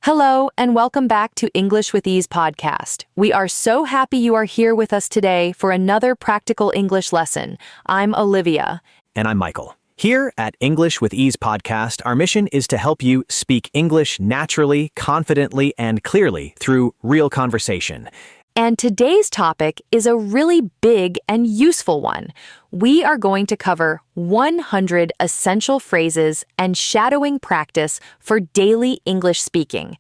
Hello, and welcome back to English with Ease podcast. We are so happy you are here with us today for another practical English lesson. I'm Olivia. And I'm Michael. Here at English with Ease podcast, our mission is to help you speak English naturally, confidently, and clearly through real conversation. And today's topic is a really big and useful one. We are going to cover 100 essential phrases and shadowing practice for daily English speaking.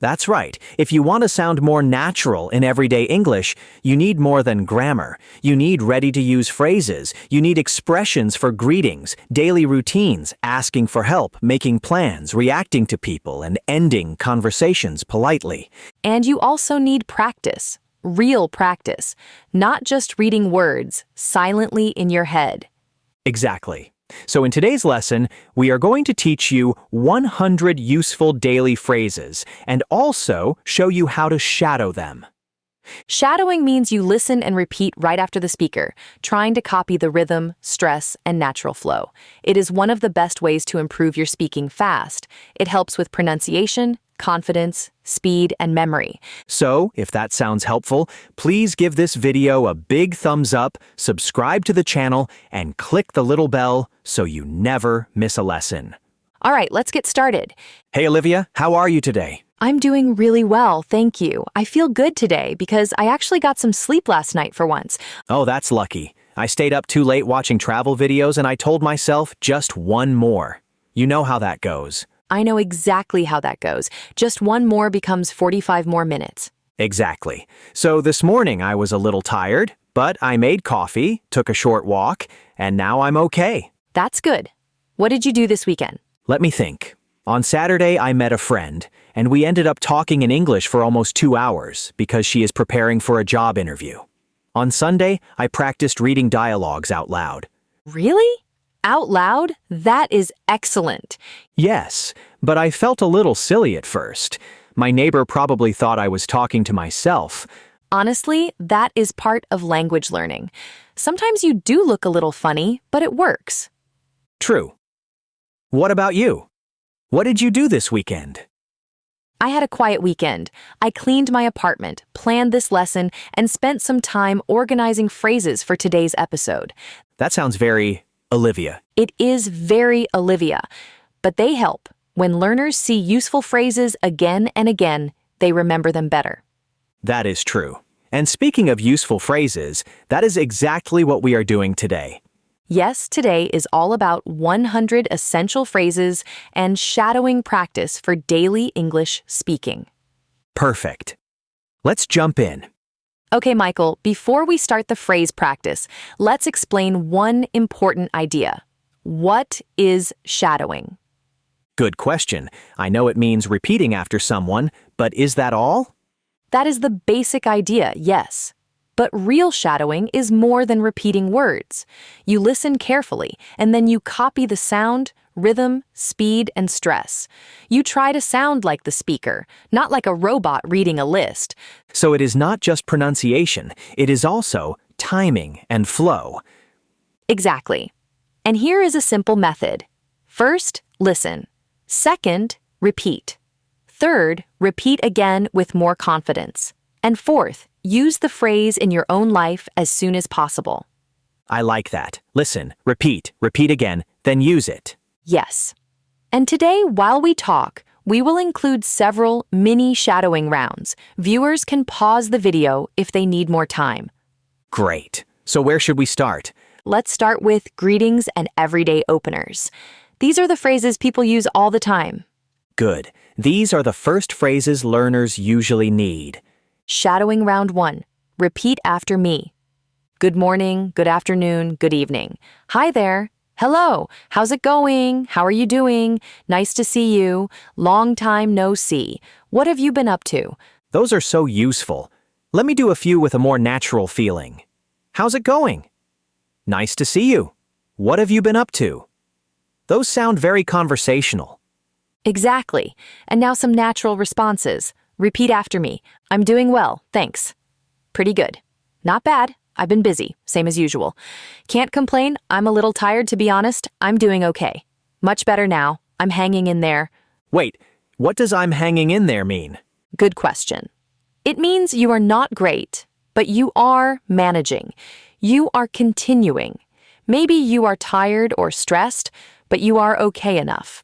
That's right. If you want to sound more natural in everyday English, you need more than grammar. You need ready-to-use phrases. You need expressions for greetings, daily routines, asking for help, making plans, reacting to people, and ending conversations politely. And you also need practice. Real practice, not just reading words silently in your head. Exactly. So in today's lesson, we are going to teach you 100 useful daily phrases and also show you how to shadow them. Shadowing means you listen and repeat right after the speaker, trying to copy the rhythm, stress, and natural flow. It is one of the best ways to improve your speaking fast. It helps with pronunciation, confidence, speed, and memory. So, if that sounds helpful, please give this video a big thumbs up, subscribe to the channel, and click the little bell so you never miss a lesson. All right, let's get started. Hey Olivia, how are you today? I'm doing really well, thank you. I feel good today because I actually got some sleep last night for once. Oh, that's lucky. I stayed up too late watching travel videos and I told myself just one more. You know how that goes. I know exactly how that goes. Just one more becomes 45 more minutes. Exactly. So this morning I was a little tired, but I made coffee, took a short walk, and now I'm okay. That's good. What did you do this weekend? Let me think. On Saturday, I met a friend, and we ended up talking in English for almost 2 hours because she is preparing for a job interview. On Sunday, I practiced reading dialogues out loud. Really? Out loud? That is excellent. Yes, but I felt a little silly at first. My neighbor probably thought I was talking to myself. Honestly, that is part of language learning. Sometimes you do look a little funny, but it works. True. What about you? What did you do this weekend? I had a quiet weekend. I cleaned my apartment, planned this lesson, and spent some time organizing phrases for today's episode. That sounds very Olivia. It is very Olivia, but they help. When learners see useful phrases again and again, they remember them better. That is true. And speaking of useful phrases, that is exactly what we are doing today. Yes, today is all about 100 essential phrases and shadowing practice for daily English speaking. Perfect. Let's jump in. Okay, Michael, before we start the phrase practice, let's explain one important idea. What is shadowing? Good question. I know it means repeating after someone, but is that all? That is the basic idea, yes. But real shadowing is more than repeating words. You listen carefully, and then you copy the sound, rhythm, speed, and stress. You try to sound like the speaker, not like a robot reading a list. So it is not just pronunciation, it is also timing and flow. Exactly. And here is a simple method. First, listen. Second, repeat. Third, repeat again with more confidence. And fourth, use the phrase in your own life as soon as possible. I like that. Listen, repeat again, then use it. Yes. And today, while we talk, we will include several mini shadowing rounds. Viewers can pause the video if they need more time. Great. So where should we start? Let's start with greetings and everyday openers. These are the phrases people use all the time. Good. These are the first phrases learners usually need. Shadowing round 1. Repeat after me. Good morning, good afternoon, good evening. Hi there. Hello. How's it going? How are you doing? Nice to see you. Long time no see. What have you been up to? Those are so useful. Let me do a few with a more natural feeling. How's it going? Nice to see you. What have you been up to? Those sound very conversational. Exactly. And now some natural responses. Repeat after me. I'm doing well, thanks. Pretty good. Not bad. I've been busy, same as usual. Can't complain. I'm a little tired, to be honest. I'm doing okay. Much better now. I'm hanging in there. Wait, What does I'm hanging in there mean? Good question. It means you are not great, but you are managing. You are continuing. Maybe you are tired or stressed, but you are okay enough.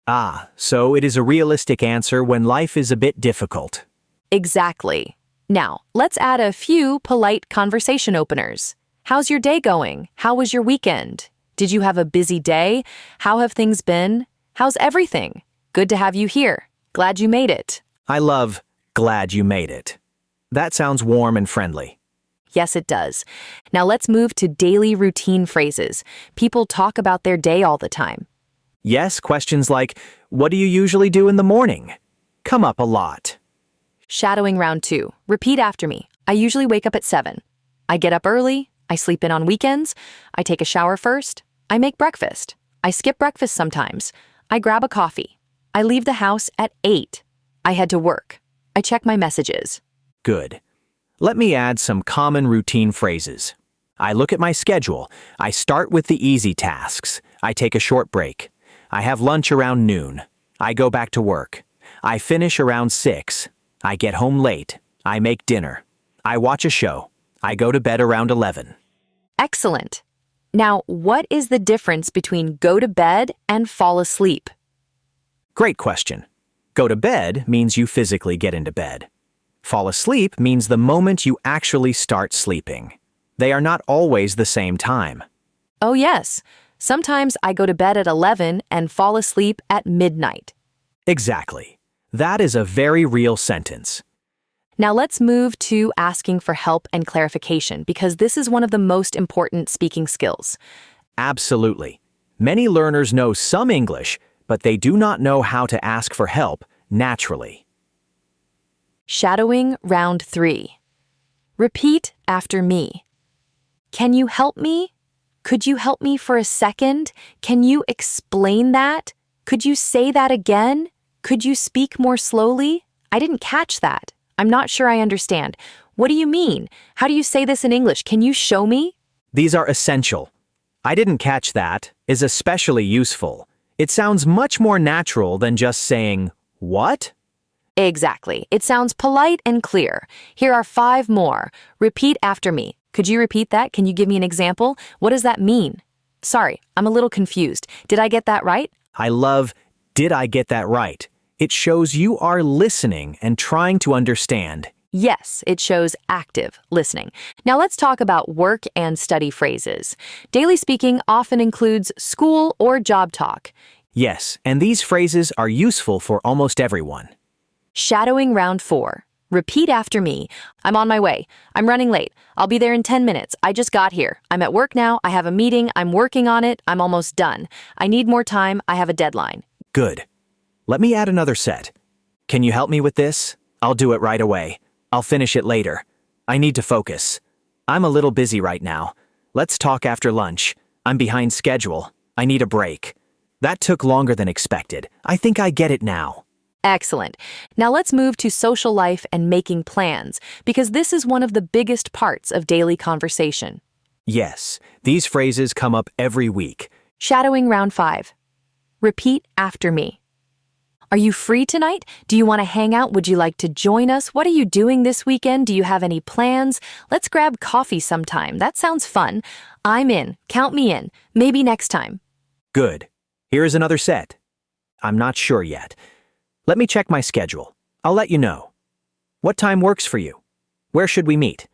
Ah, so it is a realistic answer when life is a bit difficult. Exactly. Now, let's add a few polite conversation openers. How's your day going? How was your weekend? Did you have a busy day? How have things been? How's everything? Good to have you here. Glad you made it. I love glad you made it. That sounds warm and friendly. Yes, it does. Now let's move to daily routine phrases. People talk about their day all the time. Yes, questions like, what do you usually do in the morning? Come up a lot. Shadowing round 2. Repeat after me. I usually wake up at 7. I get up early. I sleep in on weekends. I take a shower first. I make breakfast. I skip breakfast sometimes. I grab a coffee. I leave the house at 8. I head to work. I check my messages. Good. Let me add some common routine phrases. I look at my schedule. I start with the easy tasks. I take a short break. I have lunch around noon. I go back to work. I finish around 6. I get home late. I make dinner. I watch a show. I go to bed around 11. Excellent. Now, what is the difference between go to bed and fall asleep? Great question. Go to bed means you physically get into bed. Fall asleep means the moment you actually start sleeping. They are not always the same time. Oh, yes. Sometimes I go to bed at 11 and fall asleep at midnight. Exactly. That is a very real sentence. Now let's move to asking for help and clarification because this is one of the most important speaking skills. Absolutely. Many learners know some English, but they do not know how to ask for help naturally. Shadowing round 3. Repeat after me. Can you help me? Could you help me for a second? Can you explain that? Could you say that again? Could you speak more slowly? I didn't catch that. I'm not sure I understand. What do you mean? How do you say this in English? Can you show me? These are essential. I didn't catch that is especially useful. It sounds much more natural than just saying, what? Exactly. It sounds polite and clear. Here are 5 more. Repeat after me. Could you repeat that? Can you give me an example? What does that mean? Sorry, I'm a little confused. Did I get that right? I love, did I get that right? It shows you are listening and trying to understand. Yes, it shows active listening. Now let's talk about work and study phrases. Daily speaking often includes school or job talk. Yes, and these phrases are useful for almost everyone. Shadowing round 4. Repeat after me. I'm on my way. I'm running late. I'll be there in 10 minutes. I just got here. I'm at work now. I have a meeting. I'm working on it. I'm almost done. I need more time. I have a deadline. Good. Let me add another set. Can you help me with this? I'll do it right away. I'll finish it later. I need to focus. I'm a little busy right now. Let's talk after lunch. I'm behind schedule. I need a break. That took longer than expected. I think I get it now. Excellent. Now let's move to social life and making plans, because this is one of the biggest parts of daily conversation. Yes, these phrases come up every week. Shadowing round 5. Repeat after me. Are you free tonight? Do you want to hang out? Would you like to join us? What are you doing this weekend? Do you have any plans? Let's grab coffee sometime. That sounds fun. I'm in. Count me in. Maybe next time. Good. Here is another set. I'm not sure yet. Let me check my schedule. I'll let you know. What time works for you? Where should we meet?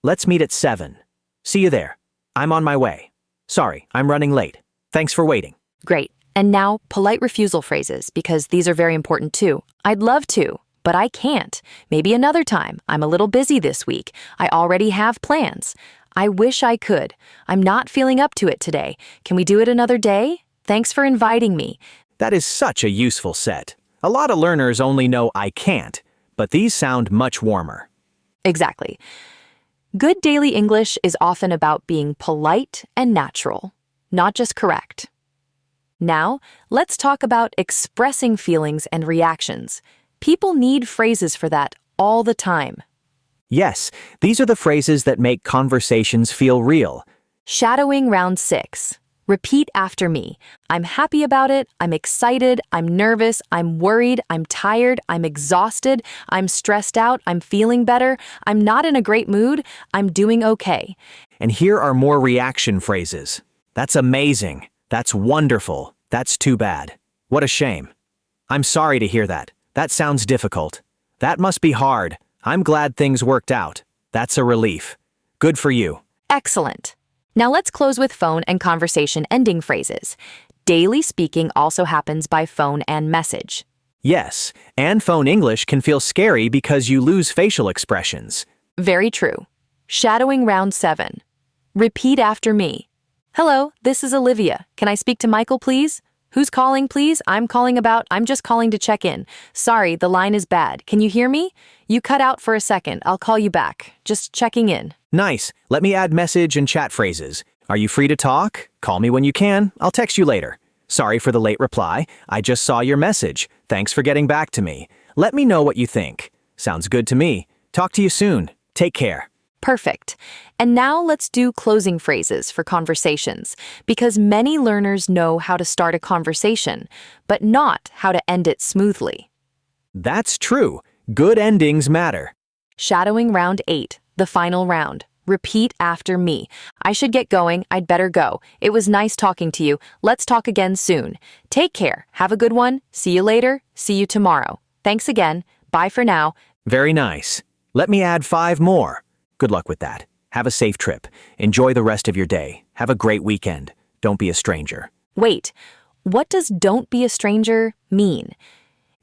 Let's meet at 7. See you there. I'm on my way. Sorry, I'm running late. Thanks for waiting. Great. And now, polite refusal phrases, because these are very important too. I'd love to, but I can't. Maybe another time. I'm a little busy this week. I already have plans. I wish I could. I'm not feeling up to it today. Can we do it another day? Thanks for inviting me. That is such a useful set. A lot of learners only know I can't, but these sound much warmer. Exactly. Good daily English is often about being polite and natural, not just correct. Now, let's talk about expressing feelings and reactions. People need phrases for that all the time. Yes, these are the phrases that make conversations feel real. Shadowing round 6. Repeat after me. I'm happy about it. I'm excited. I'm nervous. I'm worried. I'm tired. I'm exhausted. I'm stressed out. I'm feeling better. I'm not in a great mood. I'm doing okay. And here are more reaction phrases. That's amazing. That's wonderful. That's too bad. What a shame. I'm sorry to hear that. That sounds difficult. That must be hard. I'm glad things worked out. That's a relief. Good for you. Excellent. Now let's close with phone and conversation ending phrases. Daily speaking also happens by phone and message. Yes, and phone English can feel scary because you lose facial expressions. Very true. Shadowing round 7. Repeat after me. Hello, this is Olivia. Can I speak to Michael, please? Who's calling, please? I'm just calling to check in. Sorry, the line is bad. Can you hear me? You cut out for a second. I'll call you back. Just checking in. Nice. Let me add message and chat phrases. Are you free to talk? Call me when you can. I'll text you later. Sorry for the late reply. I just saw your message. Thanks for getting back to me. Let me know what you think. Sounds good to me. Talk to you soon. Take care. Perfect. And now let's do closing phrases for conversations, because many learners know how to start a conversation, but not how to end it smoothly. That's true. Good endings matter. Shadowing round 8, the final round. Repeat after me. I should get going. I'd better go. It was nice talking to you. Let's talk again soon. Take care. Have a good one. See you later. See you tomorrow. Thanks again. Bye for now. Very nice. Let me add 5 more. Good luck with that. Have a safe trip. Enjoy the rest of your day. Have a great weekend. Don't be a stranger. Wait, what does "don't be a stranger" mean?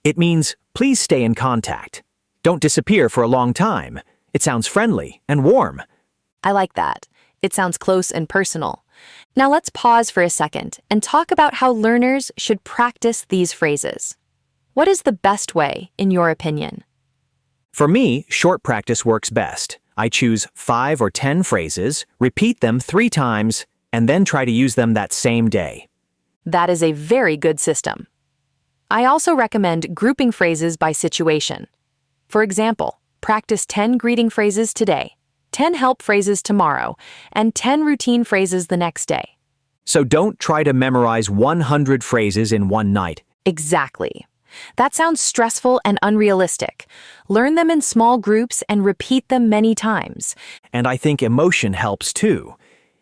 It means please stay in contact. Don't disappear for a long time. It sounds friendly and warm. I like that. It sounds close and personal. Now let's pause for a second and talk about how learners should practice these phrases. What is the best way, in your opinion? For me, short practice works best. I choose 5 or 10 phrases, repeat them 3 times, and then try to use them that same day. That is a very good system. I also recommend grouping phrases by situation. For example, practice 10 greeting phrases today, 10 help phrases tomorrow, and 10 routine phrases the next day. So don't try to memorize 100 phrases in one night. Exactly. That sounds stressful and unrealistic. Learn them in small groups and repeat them many times. And I think emotion helps too.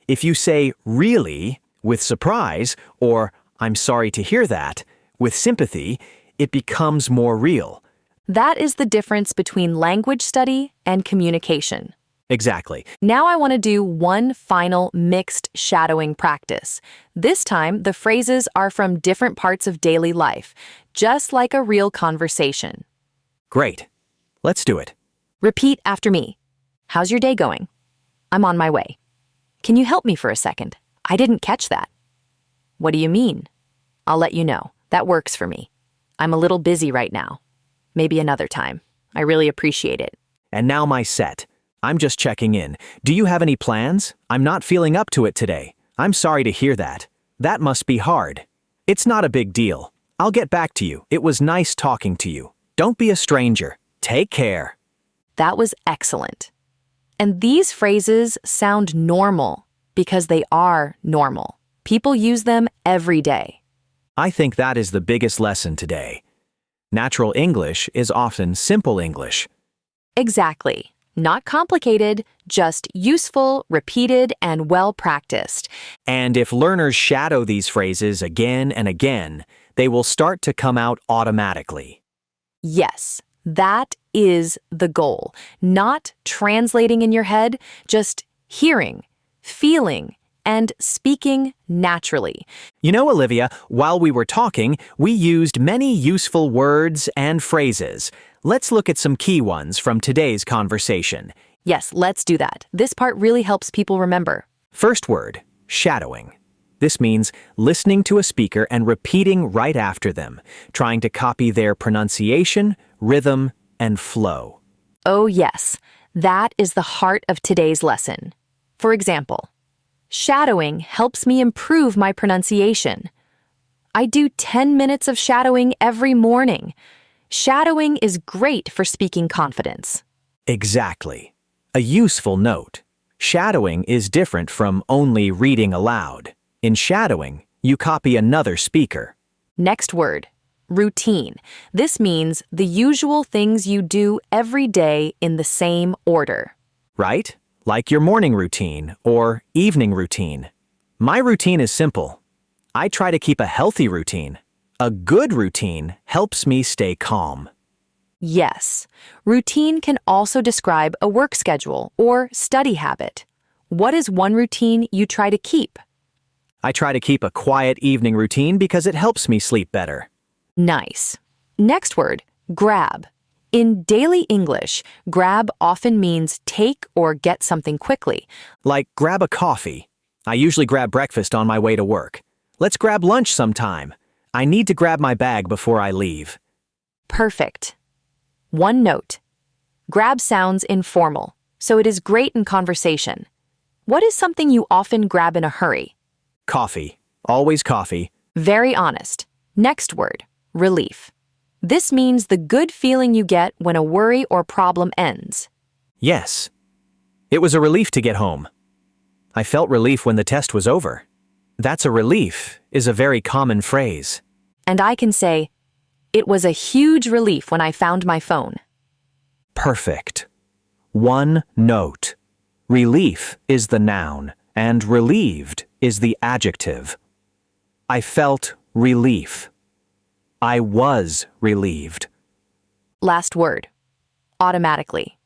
If you say "really" with surprise or "I'm sorry to hear that" with sympathy, it becomes more real. That is the difference between language study and communication. Exactly. Now I want to do one final mixed shadowing practice. This time, the phrases are from different parts of daily life, just like a real conversation. Great. Let's do it. Repeat after me. How's your day going? I'm on my way. Can you help me for a second? I didn't catch that. What do you mean? I'll let you know. That works for me. I'm a little busy right now. Maybe another time. I really appreciate it. And now my set. I'm just checking in. Do you have any plans? I'm not feeling up to it today. I'm sorry to hear that. That must be hard. It's not a big deal. I'll get back to you. It was nice talking to you. Don't be a stranger. Take care. That was excellent. And these phrases sound normal because they are normal. People use them every day. I think that is the biggest lesson today. Natural English is often simple English. Exactly. Not complicated, just useful, repeated, and well practiced. And if learners shadow these phrases again and again, they will start to come out automatically. Yes, that is the goal. Not translating in your head, just hearing, feeling, and speaking naturally. You know, Olivia, while we were talking, we used many useful words and phrases. Let's look at some key ones from today's conversation. Yes, let's do that. This part really helps people remember. First word, shadowing. This means listening to a speaker and repeating right after them, trying to copy their pronunciation, rhythm, and flow. Oh yes, that is the heart of today's lesson. For example, shadowing helps me improve my pronunciation. I do 10 minutes of shadowing every morning. Shadowing is great for speaking confidence. Exactly. A useful note. Shadowing is different from only reading aloud. In shadowing, you copy another speaker. Next word, routine. This means the usual things you do every day in the same order. Right? Like your morning routine or evening routine. My routine is simple. I try to keep a healthy routine. A good routine helps me stay calm. Yes, routine can also describe a work schedule or study habit. What is one routine you try to keep? I try to keep a quiet evening routine because it helps me sleep better. Nice. Next word, grab. In daily English, grab often means take or get something quickly. Like grab a coffee. I usually grab breakfast on my way to work. Let's grab lunch sometime. I need to grab my bag before I leave. Perfect. One note. Grab sounds informal, so it is great in conversation. What is something you often grab in a hurry? Coffee. Always coffee. Very honest. Next word, relief. This means the good feeling you get when a worry or problem ends. Yes. It was a relief to get home. I felt relief when the test was over. That's a relief is a very common phrase. And I can say, it was a huge relief when I found my phone. Perfect. One note. Relief is the noun, and relieved is the adjective. I felt relief. I was relieved. Last word, automatically.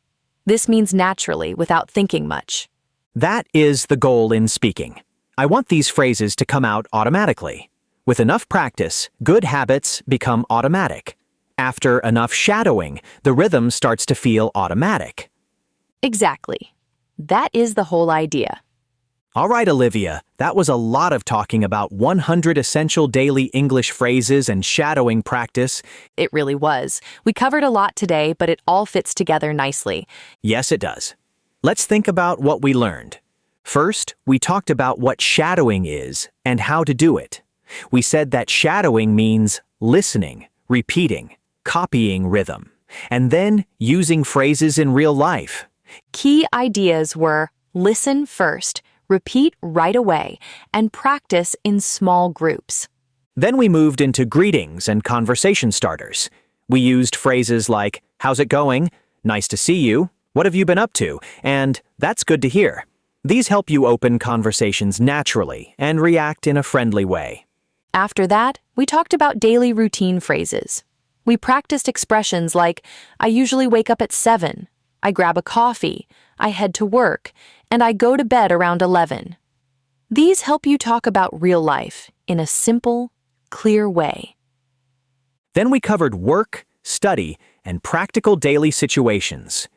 This means naturally without thinking much. That is the goal in speaking. I want these phrases to come out automatically. With enough practice, good habits become automatic. After enough shadowing, the rhythm starts to feel automatic. Exactly. That is the whole idea. All right, Olivia, that was a lot of talking about 100 essential daily English phrases and shadowing practice. It really was. We covered a lot today, but it all fits together nicely. Yes, it does. Let's think about what we learned. First, we talked about what shadowing is and how to do it. We said that shadowing means listening, repeating, copying rhythm, and then using phrases in real life. Key ideas were listen first, repeat right away, and practice in small groups. Then we moved into greetings and conversation starters. We used phrases like, "How's it going?" "Nice to see you," "What have you been up to?" and "That's good to hear." These help you open conversations naturally and react in a friendly way. After that, we talked about daily routine phrases. We practiced expressions like, I usually wake up at 7, I grab a coffee, I head to work, and I go to bed around 11. These help you talk about real life in a simple, clear way. Then we covered work, study, and practical daily situations.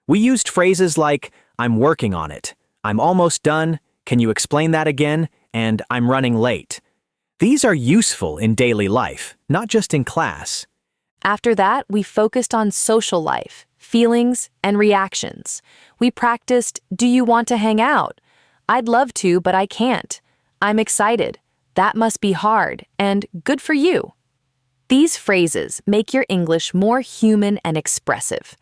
We used phrases like, "I'm working on it," "I'm almost done," "Can you explain that again?" and "I'm running late." These are useful in daily life, not just in class. After that, we focused on social life, feelings, and reactions. We practiced, do you want to hang out? I'd love to, but I can't. I'm excited. That must be hard, and good for you. These phrases make your English more human and expressive.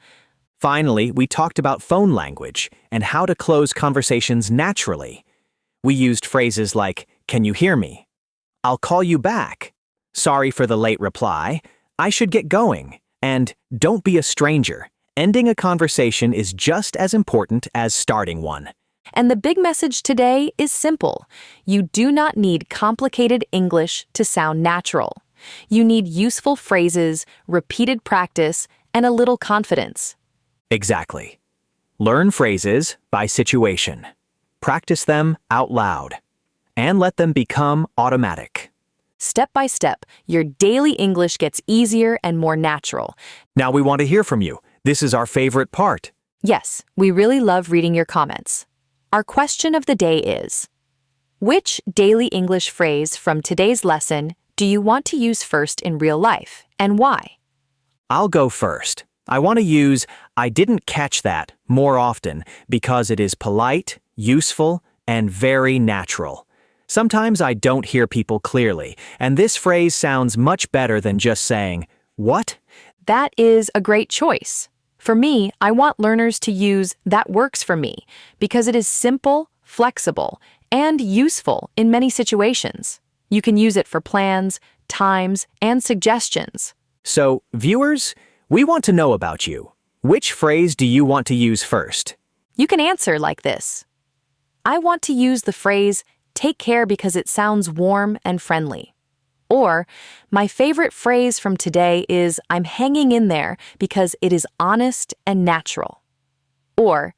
Finally, we talked about phone language and how to close conversations naturally. We used phrases like, "Can you hear me?" "I'll call you back." "Sorry for the late reply." "I should get going." And "Don't be a stranger." Ending a conversation is just as important as starting one. And the big message today is simple. You do not need complicated English to sound natural. You need useful phrases, repeated practice, and a little confidence. Exactly. Learn phrases by situation. Practice them out loud. And let them become automatic. Step by step, your daily English gets easier and more natural. Now we want to hear from you. This is our favorite part. Yes, we really love reading your comments. Our question of the day is, which daily English phrase from today's lesson do you want to use first in real life, and why? I'll go first. I want to use "I didn't catch that" more often because it is polite, useful, and very natural. Sometimes I don't hear people clearly, and this phrase sounds much better than just saying, "What?" That is a great choice. For me, I want learners to use "that works for me" because it is simple, flexible, and useful in many situations. You can use it for plans, times, and suggestions. So, viewers, we want to know about you. Which phrase do you want to use first? You can answer like this. I want to use the phrase, take care because it sounds warm and friendly. Or, my favorite phrase from today is, I'm hanging in there because it is honest and natural. Or,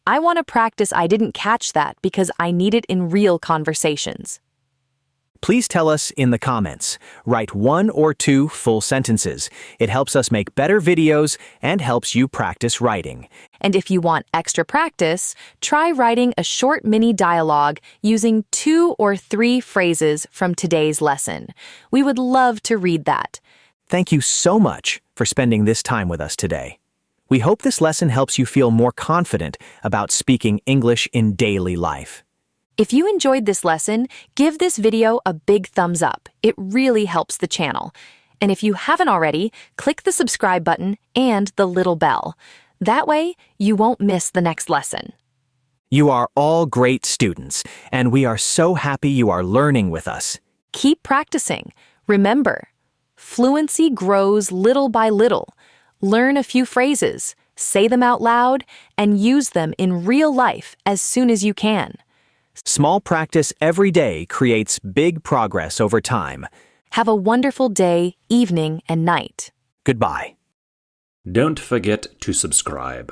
I want to practice I didn't catch that because I need it in real conversations. Please tell us in the comments. Write 1 or 2 full sentences. It helps us make better videos and helps you practice writing. And if you want extra practice, try writing a short mini dialogue using 2 or 3 phrases from today's lesson. We would love to read that. Thank you so much for spending this time with us today. We hope this lesson helps you feel more confident about speaking English in daily life. If you enjoyed this lesson, give this video a big thumbs up. It really helps the channel. And if you haven't already, click the subscribe button and the little bell. That way, you won't miss the next lesson. You are all great students, and we are so happy you are learning with us. Keep practicing. Remember, fluency grows little by little. Learn a few phrases, say them out loud, and use them in real life as soon as you can. Small practice every day creates big progress over time. Have a wonderful day, evening, and night. Goodbye. Don't forget to subscribe.